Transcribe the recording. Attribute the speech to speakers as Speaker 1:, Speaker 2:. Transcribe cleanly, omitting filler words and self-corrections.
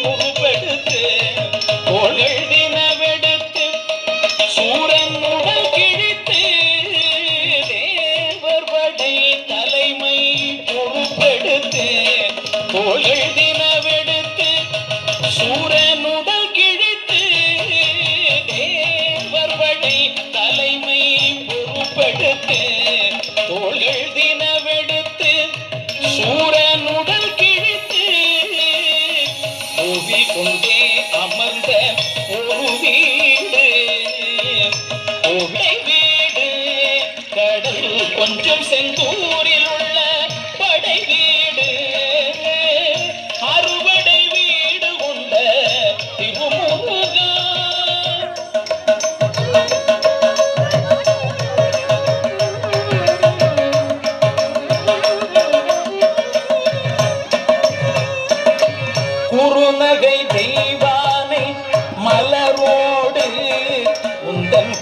Speaker 1: உருவெடுத்து தோள்கள் தினவெடுத்து சூரன் உடல் கிழித்து தேவர் படை தலைமை பொறுப்பெடுத்து தோள்கள் தினவெடுத்து சூரன் உடல் கிழித்து தேவர் படை தலைமை பொறுப்பெடுத்து தோள்கள் தினவெடுத்து சூரன் உடல் கிழித்து ஓவி கொண்டே அமர்ந்த ஒரு வீடு ஓவை வீடு கடல் கொஞ்சம் செந்தூரில் உள்ள படை வீடு அறுவடை வீடு கொண்ட திருமுருகா குறுநகை தெய்வானை மலரோடு உந்தன்